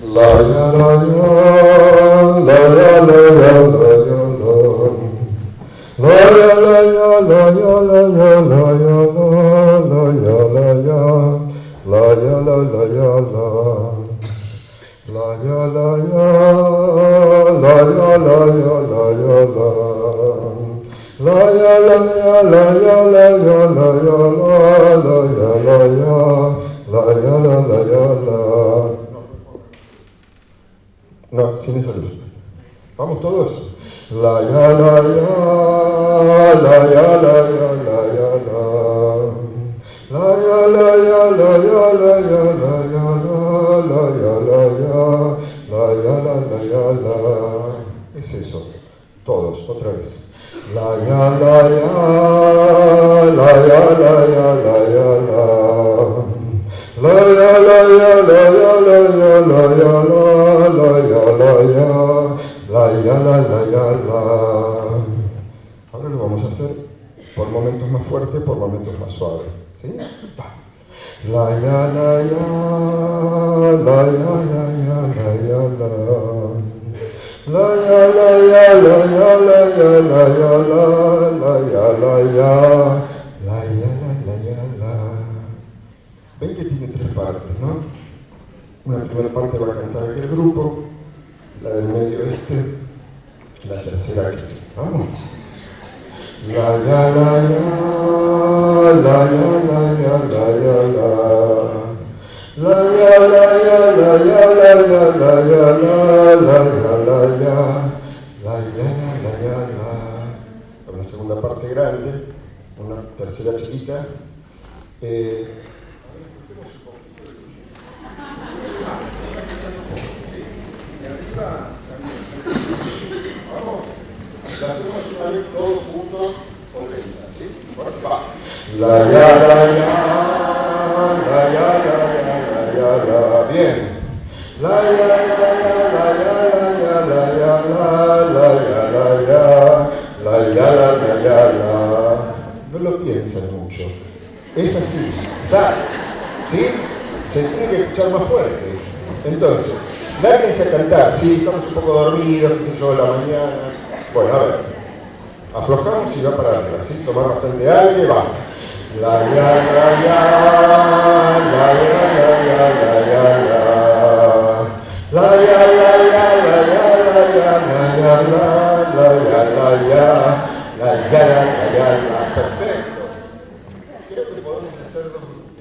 La ya la ya, la ya la ya, la ya la. La ya la ya, la ya la ya, la ya la, la ya la ya, la ya la ya la. La ya la ya, la ya la ya, la ya la. La ya la ya, la ya la ya, la ya la, la ya la ya, la ya la ya la. No, sin esa luz. Vamos todos. La ya la ya, la ya la ya, la ya la. La ya la ya, la ya la ya, la ya la, la ya la ya, la ya la ya la. Es eso. Todos, otra vez. La ya la ya, la ya la ya, la ya la. La ya la ya, la ya la ya, la ya la, la ya la ya, la ya la ya la. Ahora lo vamos a hacer por momentos más fuertes, por momentos más suaves. ¿Sí? Va. La ya la ya, la ya la ya, la ya la. La ya la ya, la ya la ya, la ya la, la ya la ya, la ya la ya la. Ven que tiene tres partes, ¿no? Una primera parte va a cantar aquel grupo, la del medio la tercera aquí. Vamos. La ya la ya, la ya la ya, la ya la. La ya la ya, la ya la ya, la ya la, la ya la ya, la ya la ya la. Una segunda parte grande, una tercera chiquita. Vamos, la hacemos una vez todos juntos con lenta, ¿sí? Va. La ya la ya, la ya la ya, la ya la. Bien. La ya la ya, la ya la ya, la ya la, la ya la ya, la ya la ya la. No lo piensen mucho. Es así, sale, ¿sí? Se tiene que escuchar más fuerte. Entonces, lárguense a cantar, sí, estamos un poco dormidos, qué sé yo, la mañana. Bueno, a ver, aflojamos y va para arriba, ¿sí? Tomar bastante aire, va. La ya la ya, la ya la ya, la ya la. La ya la ya, la ya la ya, la ya la, la ya la ya, la ya la, perfecto. Creo que podemos hacer dos grupos.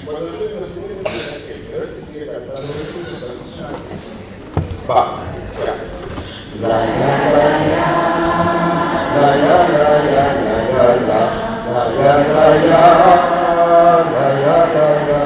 Cuando yo digo así, pero este sigue cantando. Va, ya. La ya la ya, la ya la ya, la ya la, la ya la ya, la ya la ya, la ya la, la ya la.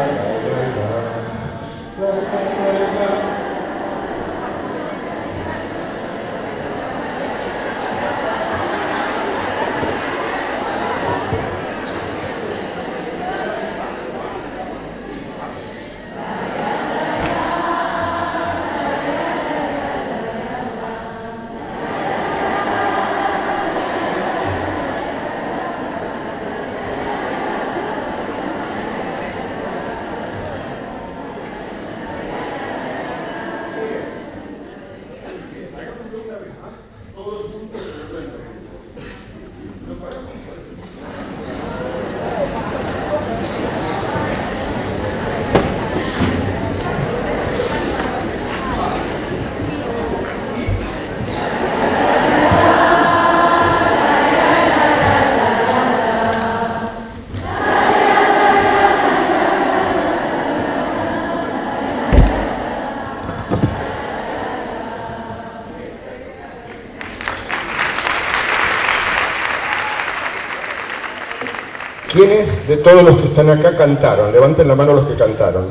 ¿Quiénes de todos los que están acá cantaron? Levanten la mano los que cantaron.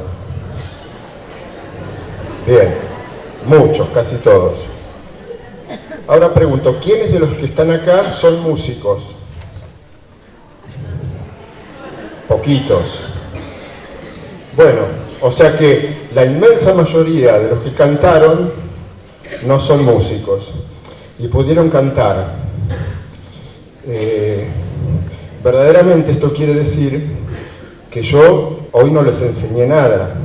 Bien, muchos, casi todos. Ahora pregunto, ¿quiénes de los que están acá son músicos? Poquitos. Bueno, o sea que la inmensa mayoría de los que cantaron no son músicos y pudieron cantar. Verdaderamente esto quiere decir que yo hoy no les enseñé nada,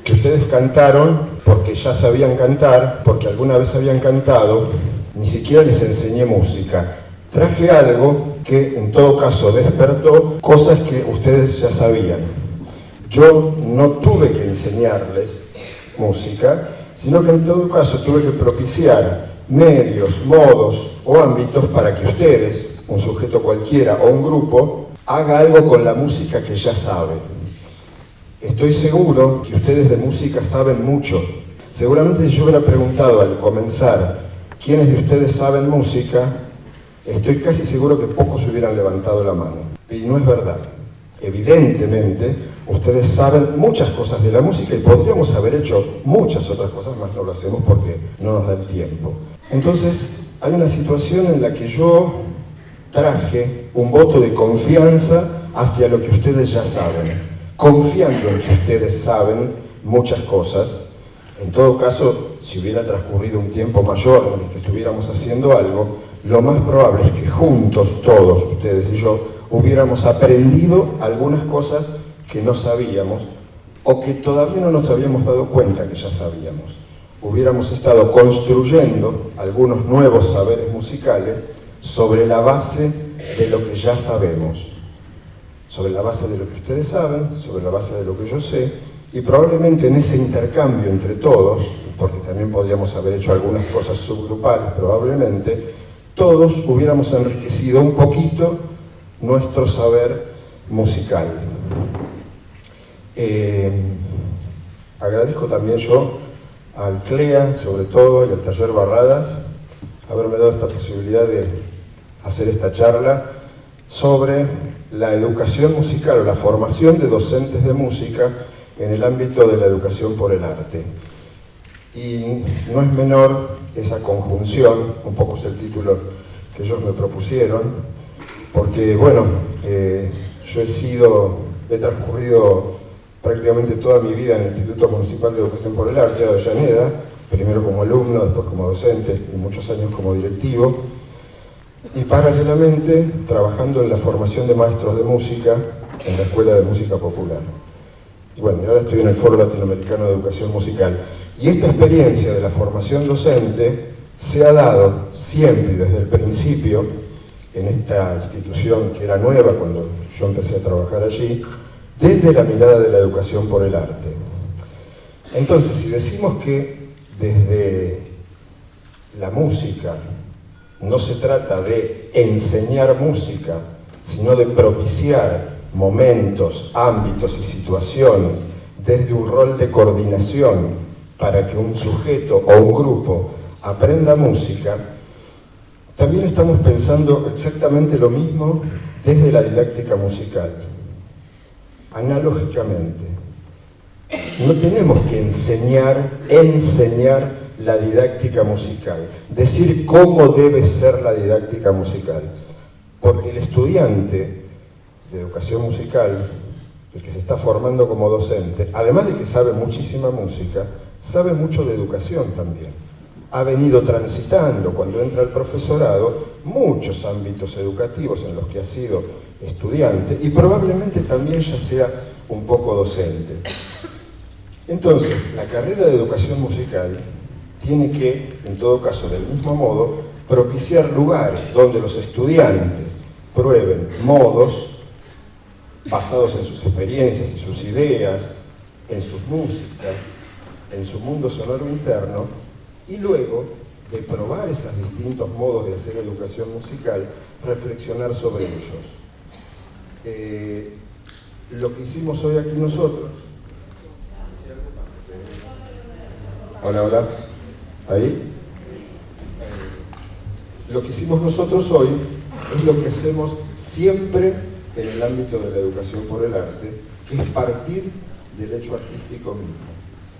que ustedes cantaron porque ya sabían cantar, porque alguna vez habían cantado, ni siquiera les enseñé música. Traje algo que en todo caso despertó cosas que ustedes ya sabían. Yo no tuve que enseñarles música, sino que en todo caso tuve que propiciar medios, modos o ámbitos para que ustedes, un sujeto cualquiera o un grupo, haga algo con la música que ya saben. Estoy seguro que ustedes de música saben mucho. Seguramente si yo hubiera preguntado al comenzar quiénes de ustedes saben música, estoy casi seguro que pocos hubieran levantado la mano. Y no es verdad. Evidentemente, ustedes saben muchas cosas de la música y podríamos haber hecho muchas otras cosas, más no lo hacemos porque no nos da el tiempo. Entonces, hay una situación en la que yo traje un voto de confianza hacia lo que ustedes ya saben, confiando en que ustedes saben muchas cosas. En todo caso, si hubiera transcurrido un tiempo mayor en el que estuviéramos haciendo algo, lo más probable es que juntos, todos, ustedes y yo, hubiéramos aprendido algunas cosas que no sabíamos o que todavía no nos habíamos dado cuenta que ya sabíamos. Hubiéramos estado construyendo algunos nuevos saberes musicales sobre la base de lo que ya sabemos, sobre la base de lo que ustedes saben, sobre la base de lo que yo sé, y probablemente en ese intercambio entre todos, porque también podríamos haber hecho algunas cosas subgrupales, probablemente, todos hubiéramos enriquecido un poquito nuestro saber musical. Agradezco también yo al CLEA, sobre todo, y al Taller Barradas, haberme dado esta posibilidad de hacer esta charla sobre la educación musical o la formación de docentes de música en el ámbito de la educación por el arte. Y no es menor esa conjunción, un poco es el título que ellos me propusieron, porque bueno, yo he transcurrido prácticamente toda mi vida en el Instituto Municipal de Educación por el Arte de Avellaneda, primero como alumno, después como docente y muchos años como directivo, y paralelamente trabajando en la formación de maestros de música en la Escuela de Música Popular. Y bueno, ahora estoy en el Foro Latinoamericano de Educación Musical. Y esta experiencia de la formación docente se ha dado siempre y desde el principio en esta institución que era nueva cuando yo empecé a trabajar allí, desde la mirada de la educación por el arte. Entonces, si decimos que desde la música no se trata de enseñar música, sino de propiciar momentos, ámbitos y situaciones desde un rol de coordinación para que un sujeto o un grupo aprenda música, también estamos pensando exactamente lo mismo desde la didáctica musical. Analógicamente, no tenemos que enseñar la didáctica musical, decir cómo debe ser la didáctica musical, porque el estudiante de educación musical, el que se está formando como docente, además de que sabe muchísima música, sabe mucho de educación también. Ha venido transitando, cuando entra al profesorado, muchos ámbitos educativos en los que ha sido estudiante y probablemente también ya sea un poco docente. Entonces, la carrera de educación musical tiene que, en todo caso, del mismo modo, propiciar lugares donde los estudiantes prueben modos basados en sus experiencias y sus ideas, en sus músicas, en su mundo sonoro interno, y luego de probar esos distintos modos de hacer educación musical, reflexionar sobre ellos. Lo que hicimos hoy aquí nosotros. Hola, hola. ¿Ahí? Lo que hicimos nosotros hoy es lo que hacemos siempre en el ámbito de la educación por el arte, que es partir del hecho artístico mismo.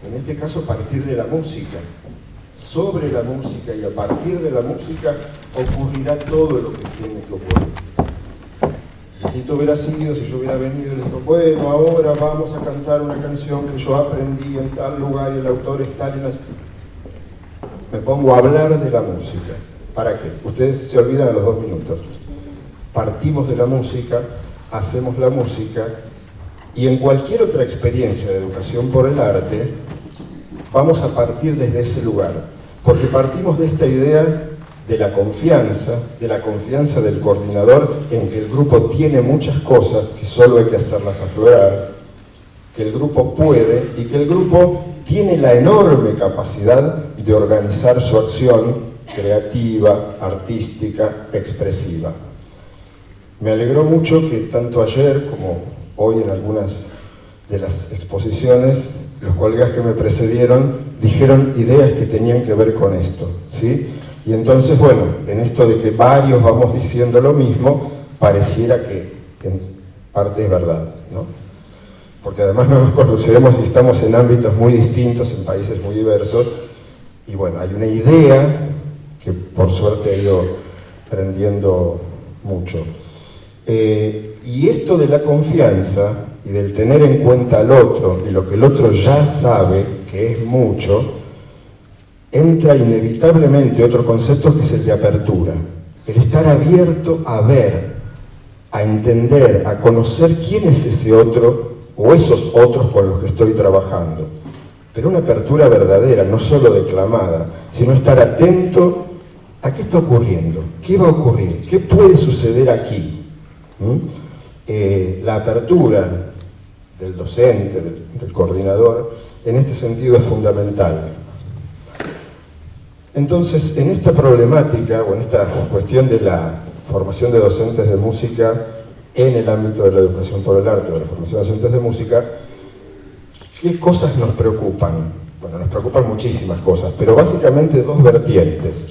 En este caso, partir de la música. Sobre la música y a partir de la música ocurrirá todo lo que tiene que ocurrir. Distinto hubiera sido si yo hubiera venido y les digo, bueno, ahora vamos a cantar una canción que yo aprendí en tal lugar y el autor es tal y las... Me pongo a hablar de la música. ¿Para qué? Ustedes se olvidan a los 2 minutos. Partimos de la música, hacemos la música Y en cualquier otra experiencia de educación por el arte, vamos a partir desde ese lugar, porque partimos de esta idea de la confianza del coordinador en que el grupo tiene muchas cosas que solo hay que hacerlas aflorar, que el grupo puede y que el grupo tiene la enorme capacidad de organizar su acción creativa, artística, expresiva. Me alegró mucho que tanto ayer como hoy en algunas de las exposiciones, los colegas que me precedieron dijeron ideas que tenían que ver con esto, ¿sí? Y entonces, bueno, en esto de que varios vamos diciendo lo mismo, pareciera que en parte es verdad, ¿no? Porque además no nos conocemos y estamos en ámbitos muy distintos, en países muy diversos, y bueno, hay una idea que por suerte he ido aprendiendo mucho. Y esto de la confianza y del tener en cuenta al otro y lo que el otro ya sabe, que es mucho, entra inevitablemente otro concepto que es el de apertura. El estar abierto a ver, a entender, a conocer quién es ese otro o esos otros con los que estoy trabajando. Pero una apertura verdadera, no solo declamada, sino estar atento a qué está ocurriendo, qué va a ocurrir, qué puede suceder aquí. La apertura del docente, del coordinador, en este sentido es fundamental. Entonces, en esta problemática, o en esta cuestión de la formación de docentes de música en el ámbito de la educación por el arte, o de la formación de docentes de música, ¿qué cosas nos preocupan? Bueno, nos preocupan muchísimas cosas, pero básicamente dos vertientes.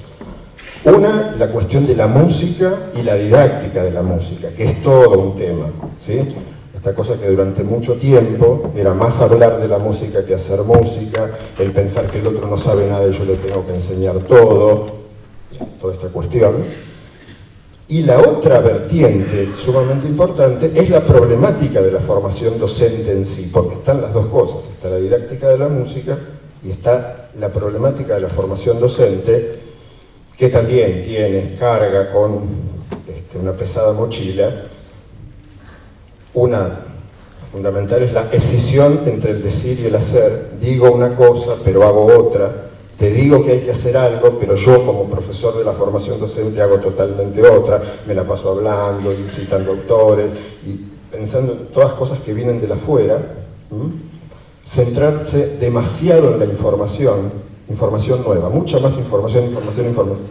Una, la cuestión de la música y la didáctica de la música, que es todo un tema, ¿sí? Esta cosa que durante mucho tiempo era más hablar de la música que hacer música, el pensar que el otro no sabe nada y yo le tengo que enseñar todo, toda esta cuestión. Y la otra vertiente sumamente importante es la problemática de la formación docente en sí, porque están las dos cosas, está la didáctica de la música y está la problemática de la formación docente, que también carga con una pesada mochila. Una fundamental es la escisión entre el decir y el hacer. Digo una cosa, pero hago otra. Te digo que hay que hacer algo, pero yo como profesor de la formación docente hago totalmente otra. Me la paso hablando y citando autores y pensando en todas cosas que vienen de la afuera. Centrarse demasiado en la información nueva, mucha más información.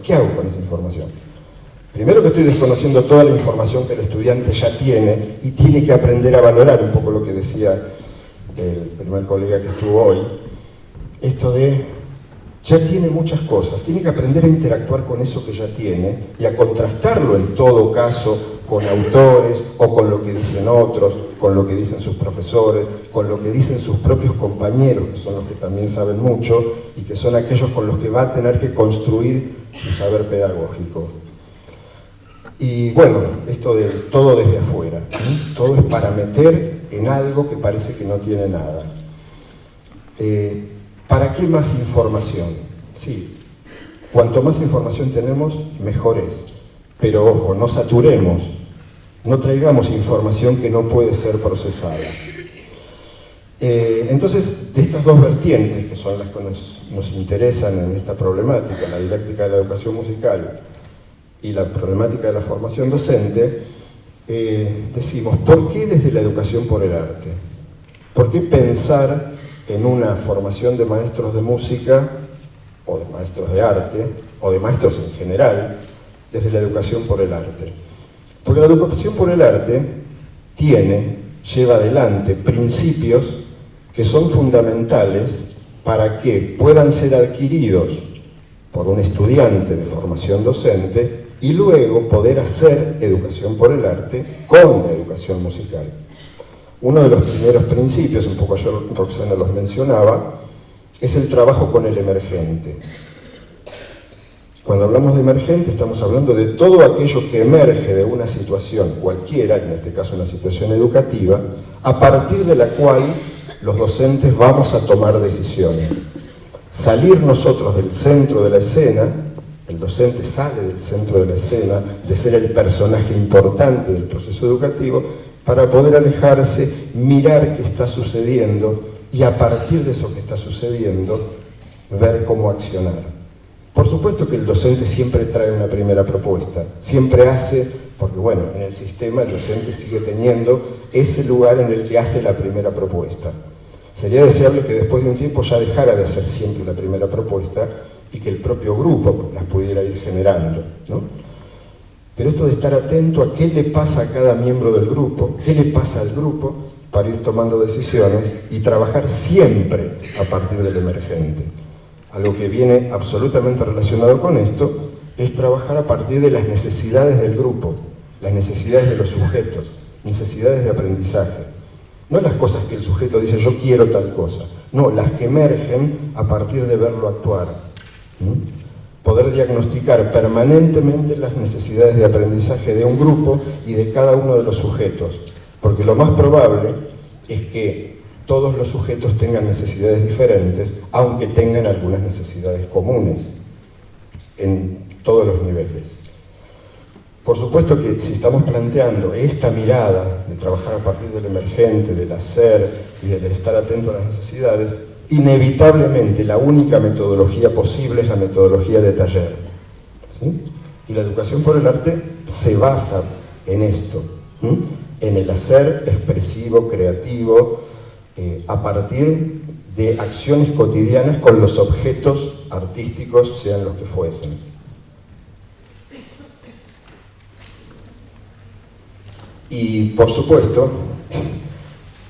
¿Qué hago con esa información? Primero que estoy desconociendo toda la información que el estudiante ya tiene y tiene que aprender a valorar, un poco lo que decía el primer colega que estuvo hoy, esto de ya tiene muchas cosas, tiene que aprender a interactuar con eso que ya tiene y a contrastarlo en todo caso con autores o con lo que dicen otros, con lo que dicen sus profesores, con lo que dicen sus propios compañeros, que son los que también saben mucho y que son aquellos con los que va a tener que construir su saber pedagógico. Y bueno, esto de todo desde afuera, todo es para meter en algo que parece que no tiene nada. ¿Para qué más información? Sí, cuanto más información tenemos, mejor es. Pero ojo, no saturemos, no traigamos información que no puede ser procesada. Entonces, de estas dos vertientes, que son las que nos interesan en esta problemática, la didáctica de la educación musical y la problemática de la formación docente, decimos, ¿por qué desde la educación por el arte? ¿Por qué pensar en una formación de maestros de música, o de maestros de arte, o de maestros en general, desde la educación por el arte? Porque la educación por el arte lleva adelante principios que son fundamentales para que puedan ser adquiridos por un estudiante de formación docente y luego poder hacer educación por el arte con la educación musical. Uno de los primeros principios, un poco ayer Roxana los mencionaba, es el trabajo con el emergente. Cuando hablamos de emergente estamos hablando de todo aquello que emerge de una situación cualquiera, en este caso una situación educativa, a partir de la cual los docentes vamos a tomar decisiones. Salir nosotros del centro de la escena, el docente sale del centro de la escena, de ser el personaje importante del proceso educativo, para poder alejarse, mirar qué está sucediendo y a partir de eso que está sucediendo, ver cómo accionar. Por supuesto que el docente siempre trae una primera propuesta, siempre hace, porque bueno, en el sistema el docente sigue teniendo ese lugar en el que hace la primera propuesta. Sería deseable que después de un tiempo ya dejara de hacer siempre la primera propuesta y que el propio grupo las pudiera ir generando, ¿no? Pero esto de estar atento a qué le pasa a cada miembro del grupo, qué le pasa al grupo, para ir tomando decisiones y trabajar siempre a partir del emergente. Algo que viene absolutamente relacionado con esto es trabajar a partir de las necesidades del grupo, las necesidades de los sujetos, necesidades de aprendizaje. No las cosas que el sujeto dice, yo quiero tal cosa, no, las que emergen a partir de verlo actuar. Poder diagnosticar permanentemente las necesidades de aprendizaje de un grupo y de cada uno de los sujetos, porque lo más probable es que todos los sujetos tengan necesidades diferentes, aunque tengan algunas necesidades comunes en todos los niveles. Por supuesto que si estamos planteando esta mirada de trabajar a partir del emergente, del hacer y del estar atento a las necesidades, inevitablemente la única metodología posible es la metodología de taller, ¿sí? Y la educación por el arte se basa en esto, en el hacer expresivo, creativo, a partir de acciones cotidianas con los objetos artísticos, sean los que fuesen. Y por supuesto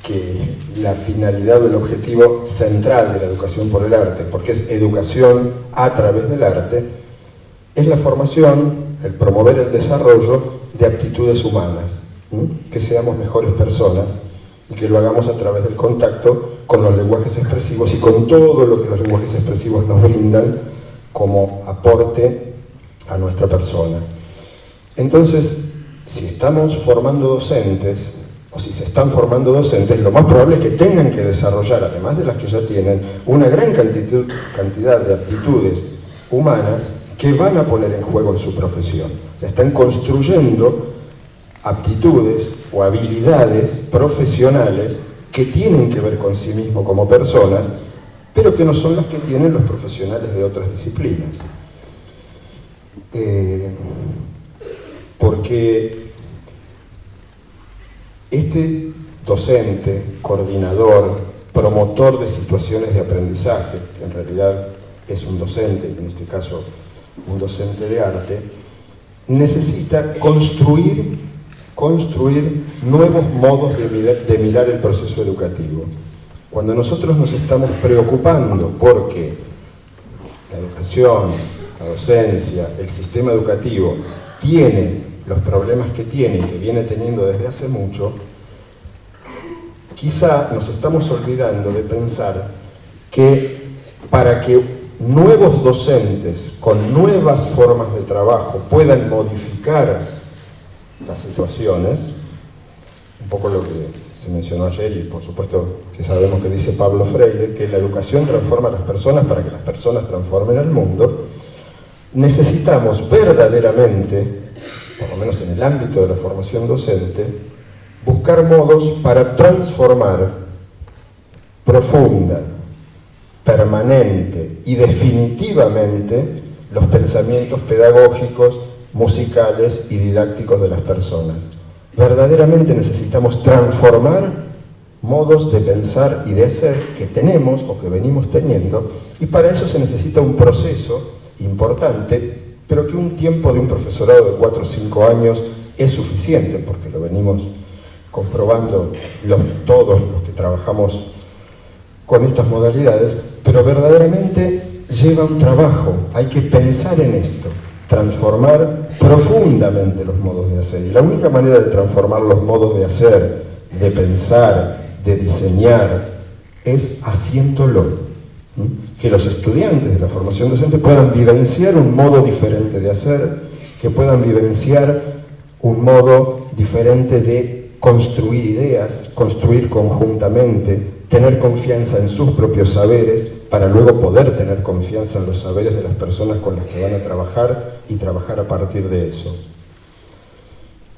que la finalidad o el objetivo central de la educación por el arte, porque es educación a través del arte, es la formación, el promover el desarrollo de aptitudes humanas, que seamos mejores personas y que lo hagamos a través del contacto con los lenguajes expresivos y con todo lo que los lenguajes expresivos nos brindan como aporte a nuestra persona. Entonces, si estamos formando docentes, o si se están formando docentes, lo más probable es que tengan que desarrollar, además de las que ya tienen, una gran cantidad de aptitudes humanas que van a poner en juego en su profesión. O sea, están construyendo aptitudes o habilidades profesionales que tienen que ver con sí mismo como personas, pero que no son las que tienen los profesionales de otras disciplinas. Porque este docente, coordinador, promotor de situaciones de aprendizaje, que en realidad es un docente, y en este caso un docente de arte, necesita construir nuevos modos de mirar el proceso educativo. Cuando nosotros nos estamos preocupando porque la educación, la docencia, el sistema educativo tiene los problemas que tiene y que viene teniendo desde hace mucho, quizá nos estamos olvidando de pensar que para que nuevos docentes con nuevas formas de trabajo puedan modificar las situaciones, un poco lo que se mencionó ayer y por supuesto que sabemos que dice Pablo Freire, que la educación transforma a las personas para que las personas transformen el mundo, necesitamos verdaderamente, por lo menos en el ámbito de la formación docente, buscar modos para transformar profunda, permanente y definitivamente los pensamientos pedagógicos, musicales y didácticos de las personas. Verdaderamente necesitamos transformar modos de pensar y de hacer que tenemos o que venimos teniendo, y para eso se necesita un proceso importante, pero que un tiempo de un profesorado de 4 o 5 años es suficiente, porque lo venimos comprobando todos los que trabajamos con estas modalidades, pero verdaderamente lleva un trabajo, hay que pensar en esto, transformar profundamente los modos de hacer. Y la única manera de transformar los modos de hacer, de pensar, de diseñar, es haciéndolo. Que los estudiantes de la formación docente puedan vivenciar un modo diferente de hacer, que puedan vivenciar un modo diferente de construir ideas, construir conjuntamente, tener confianza en sus propios saberes, para luego poder tener confianza en los saberes de las personas con las que van a trabajar y trabajar a partir de eso.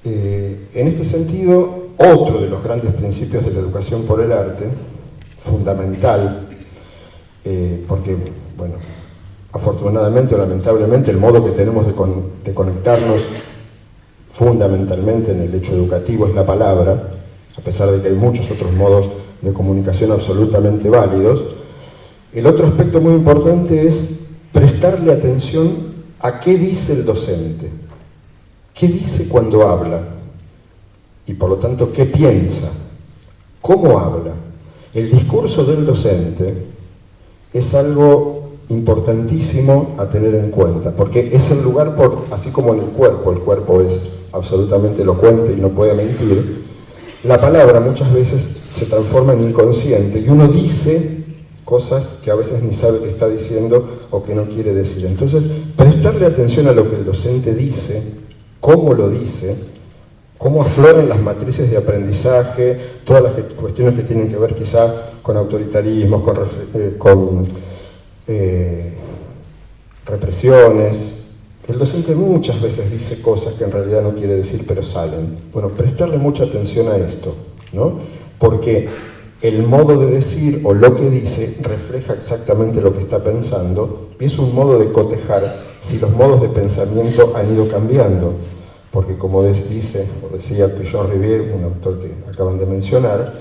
En este sentido, otro de los grandes principios de la educación por el arte, fundamental, porque, bueno, afortunadamente o lamentablemente el modo que tenemos de conectarnos fundamentalmente en el hecho educativo es la palabra, a pesar de que hay muchos otros modos de comunicación absolutamente válidos. El otro aspecto muy importante es prestarle atención a qué dice el docente, qué dice cuando habla, y por lo tanto qué piensa, cómo habla. El discurso del docente es algo importantísimo a tener en cuenta, porque es el lugar, así como en el cuerpo es absolutamente elocuente y no puede mentir, la palabra muchas veces se transforma en inconsciente y uno dice cosas que a veces ni sabe que está diciendo o que no quiere decir. Entonces, prestarle atención a lo que el docente dice, cómo lo dice, cómo afloran las matrices de aprendizaje, todas las cuestiones que tienen que ver quizá con autoritarismos, con represiones. El docente muchas veces dice cosas que en realidad no quiere decir, pero salen. Bueno, prestarle mucha atención a esto, ¿no? Porque el modo de decir o lo que dice refleja exactamente lo que está pensando y es un modo de cotejar si los modos de pensamiento han ido cambiando. Porque como dice o decía Pichon Rivière, un autor que acaban de mencionar,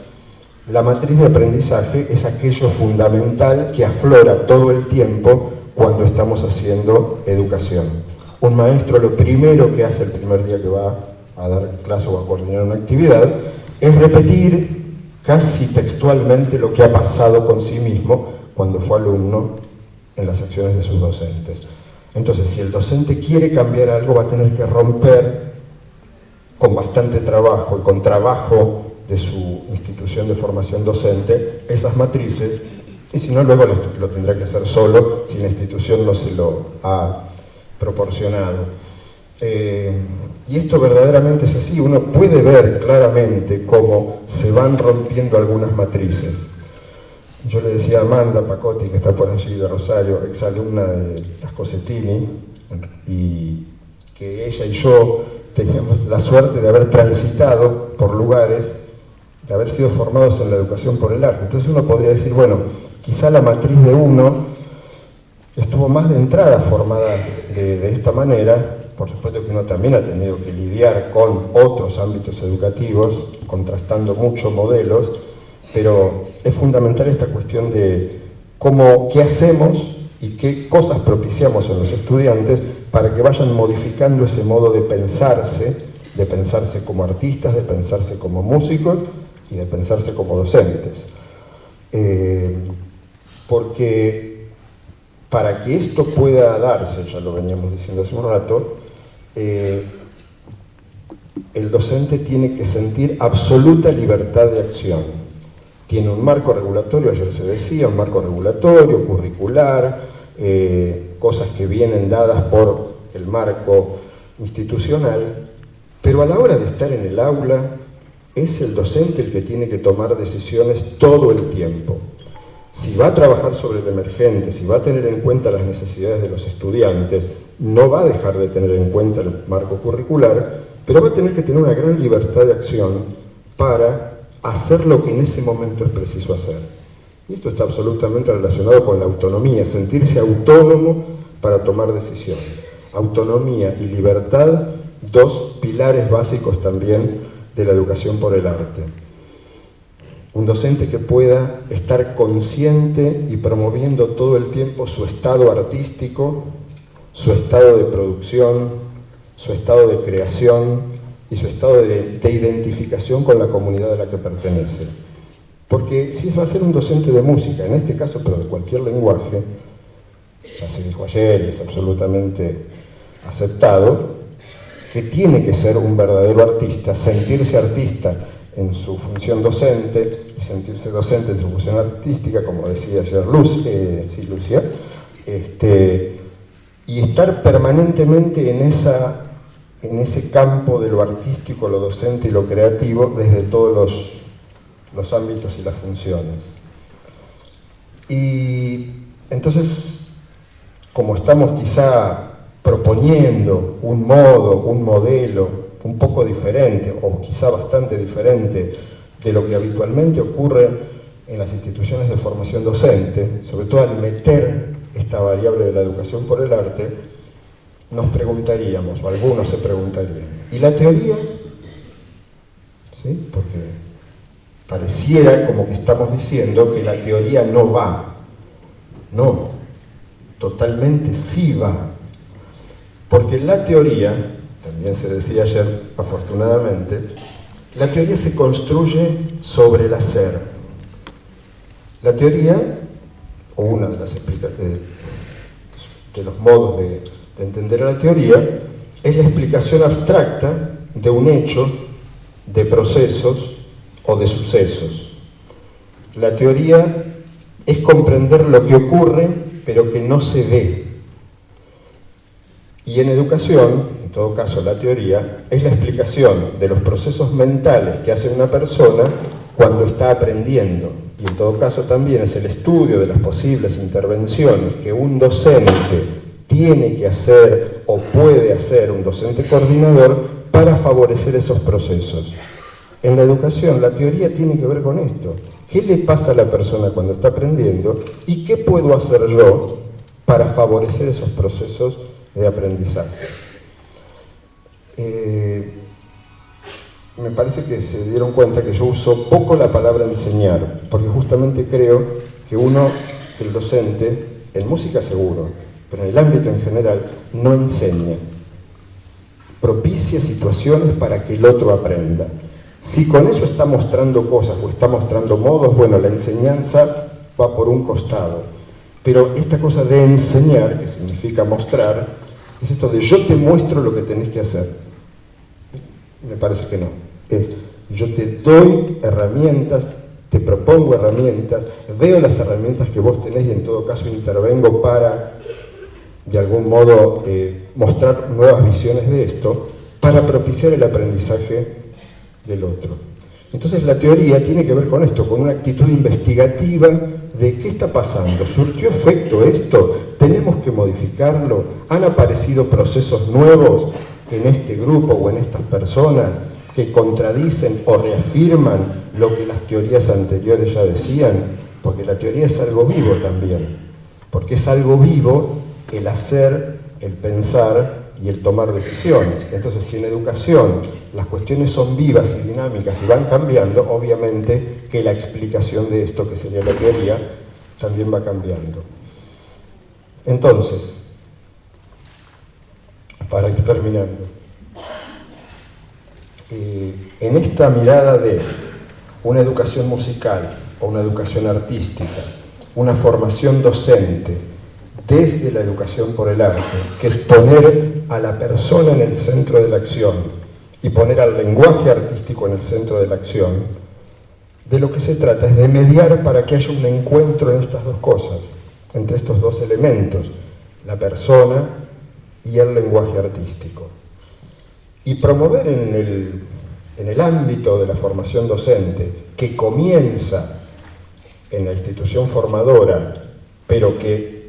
la matriz de aprendizaje es aquello fundamental que aflora todo el tiempo cuando estamos haciendo educación. Un maestro lo primero que hace el primer día que va a dar clase o a coordinar una actividad es repetir casi textualmente lo que ha pasado con sí mismo cuando fue alumno en las acciones de sus docentes. Entonces, si el docente quiere cambiar algo, va a tener que romper con bastante trabajo y con trabajo de su institución de formación docente esas matrices, y si no, luego lo tendrá que hacer solo si la institución no se lo ha proporcionado. Y esto verdaderamente es así, uno puede ver claramente cómo se van rompiendo algunas matrices. Yo le decía a Amanda Pacotti, que está por allí de Rosario, exalumna de las Cosettini, y que ella y yo teníamos la suerte de haber transitado por lugares, de haber sido formados en la educación por el arte. Entonces uno podría decir, bueno, quizá la matriz de uno estuvo más de entrada formada de esta manera. Por supuesto que uno también ha tenido que lidiar con otros ámbitos educativos, contrastando muchos modelos, pero es fundamental esta cuestión de qué hacemos y qué cosas propiciamos en los estudiantes para que vayan modificando ese modo de pensarse como artistas, de pensarse como músicos y de pensarse como docentes. Porque para que esto pueda darse, ya lo veníamos diciendo hace un rato, el docente tiene que sentir absoluta libertad de acción. Tiene un marco regulatorio, ayer se decía, un marco regulatorio, curricular, cosas que vienen dadas por el marco institucional, pero a la hora de estar en el aula es el docente el que tiene que tomar decisiones todo el tiempo. Si va a trabajar sobre el emergente, si va a tener en cuenta las necesidades de los estudiantes, no va a dejar de tener en cuenta el marco curricular, pero va a tener que tener una gran libertad de acción para hacer lo que en ese momento es preciso hacer. Y esto está absolutamente relacionado con la autonomía, sentirse autónomo para tomar decisiones. Autonomía y libertad, dos pilares básicos también de la educación por el arte. Un docente que pueda estar consciente y promoviendo todo el tiempo su estado artístico, su estado de producción, su estado de creación y su estado de identificación con la comunidad a la que pertenece. Porque si va a ser un docente de música, en este caso, pero de cualquier lenguaje, ya se dijo ayer y es absolutamente aceptado, que tiene que ser un verdadero artista, sentirse artista en su función docente y sentirse docente en su función artística, como decía ayer Lucia, y estar permanentemente en ese campo de lo artístico, lo docente y lo creativo desde todos los ámbitos y las funciones. Y entonces, como estamos quizá proponiendo un modo, un modelo, un poco diferente, o quizá bastante diferente, de lo que habitualmente ocurre en las instituciones de formación docente, sobre todo al meter esta variable de la educación por el arte, nos preguntaríamos, o algunos se preguntarían, ¿y la teoría? ¿Sí? Porque pareciera como que estamos diciendo que la teoría no va. No, totalmente sí va. Porque la teoría, también se decía ayer, afortunadamente, la teoría se construye sobre el hacer. La teoría, o una de las explicaciones, de los modos de entender a la teoría, es la explicación abstracta de un hecho, de procesos o de sucesos. La teoría es comprender lo que ocurre, pero que no se ve. Y en educación, en todo caso la teoría, es la explicación de los procesos mentales que hace una persona cuando está aprendiendo. Y en todo caso también es el estudio de las posibles intervenciones que un docente tiene que hacer o puede hacer, un docente coordinador, para favorecer esos procesos. En la educación, la teoría tiene que ver con esto. ¿Qué le pasa a la persona cuando está aprendiendo? ¿Y qué puedo hacer yo para favorecer esos procesos de aprendizaje? Me parece que se dieron cuenta que yo uso poco la palabra enseñar, porque justamente creo que el docente, en música seguro, pero en el ámbito en general, no enseña. Propicia situaciones para que el otro aprenda. Si con eso está mostrando cosas o está mostrando modos, bueno, la enseñanza va por un costado. Pero esta cosa de enseñar, que significa mostrar, es esto de yo te muestro lo que tenés que hacer. Me parece que no. Es yo te doy herramientas, te propongo herramientas, veo las herramientas que vos tenés y en todo caso intervengo para, de algún modo, mostrar nuevas visiones de esto, para propiciar el aprendizaje del otro. Entonces la teoría tiene que ver con esto, con una actitud investigativa de qué está pasando, ¿surtió efecto esto? ¿Tenemos que modificarlo? ¿Han aparecido procesos nuevos en este grupo o en estas personas que contradicen o reafirman lo que las teorías anteriores ya decían? Porque la teoría es algo vivo también, porque es algo vivo el hacer, el pensar y el tomar decisiones. Entonces, si en educación las cuestiones son vivas y dinámicas y van cambiando, obviamente que la explicación de esto, que sería la teoría, también va cambiando. Entonces, para ir terminando, en esta mirada de una educación musical o una educación artística, una formación docente desde la educación por el arte, que es poner a la persona en el centro de la acción y poner al lenguaje artístico en el centro de la acción, de lo que se trata es de mediar para que haya un encuentro en estas dos cosas, entre estos dos elementos, la persona y el lenguaje artístico. Y promover en el ámbito de la formación docente, que comienza en la institución formadora, pero que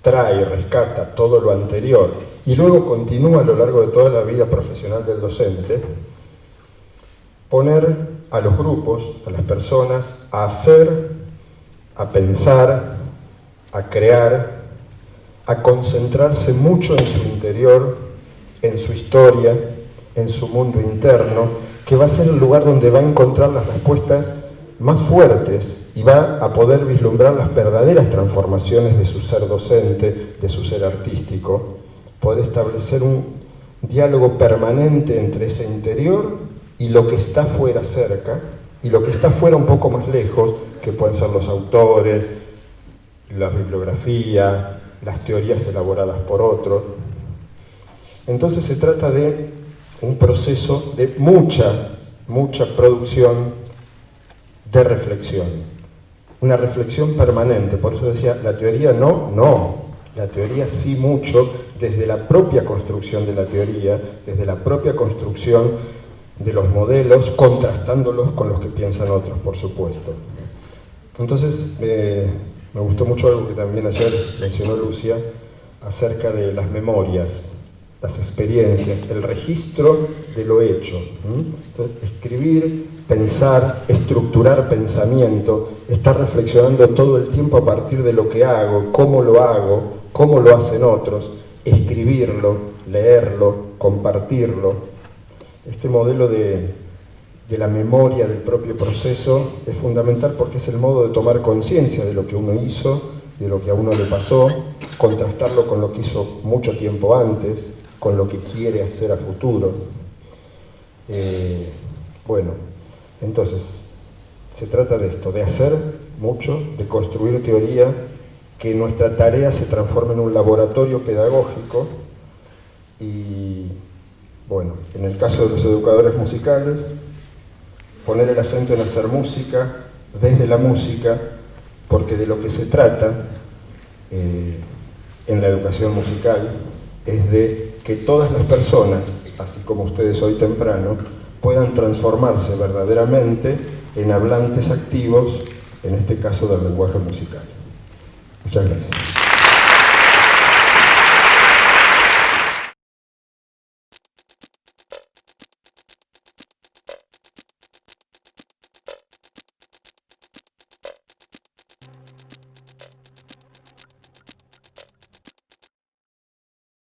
trae y rescata todo lo anterior y luego continúa a lo largo de toda la vida profesional del docente, poner a los grupos, a las personas, a hacer, a pensar, a crear, a concentrarse mucho en su interior, en su historia, en su mundo interno, que va a ser el lugar donde va a encontrar las respuestas más fuertes y va a poder vislumbrar las verdaderas transformaciones de su ser docente, de su ser artístico, poder establecer un diálogo permanente entre ese interior y lo que está fuera cerca, y lo que está fuera un poco más lejos, que pueden ser los autores, la bibliografía, las teorías elaboradas por otros. Entonces se trata de un proceso de mucha producción de reflexión, una reflexión permanente. Por eso decía, la teoría no, la teoría sí mucho, desde la propia construcción de la teoría, desde la propia construcción de los modelos, contrastándolos con los que piensan otros, por supuesto. Entonces, me gustó mucho algo que también ayer mencionó Lucia, acerca de las memorias, las experiencias, el registro de lo hecho. Entonces, escribir, pensar, estructurar pensamiento, estar reflexionando todo el tiempo a partir de lo que hago, cómo lo hacen otros, escribirlo, leerlo, compartirlo. Este modelo de la memoria del propio proceso es fundamental porque es el modo de tomar conciencia de lo que uno hizo, de lo que a uno le pasó, contrastarlo con lo que hizo mucho tiempo antes, con lo que quiere hacer a futuro. Bueno, entonces, se trata de esto, de hacer mucho, de construir teoría, que nuestra tarea se transforme en un laboratorio pedagógico y, bueno, en el caso de los educadores musicales, poner el acento en hacer música, desde la música, porque de lo que se trata en la educación musical es de que todas las personas, así como ustedes hoy temprano, puedan transformarse verdaderamente en hablantes activos, en este caso del lenguaje musical. Muchas gracias.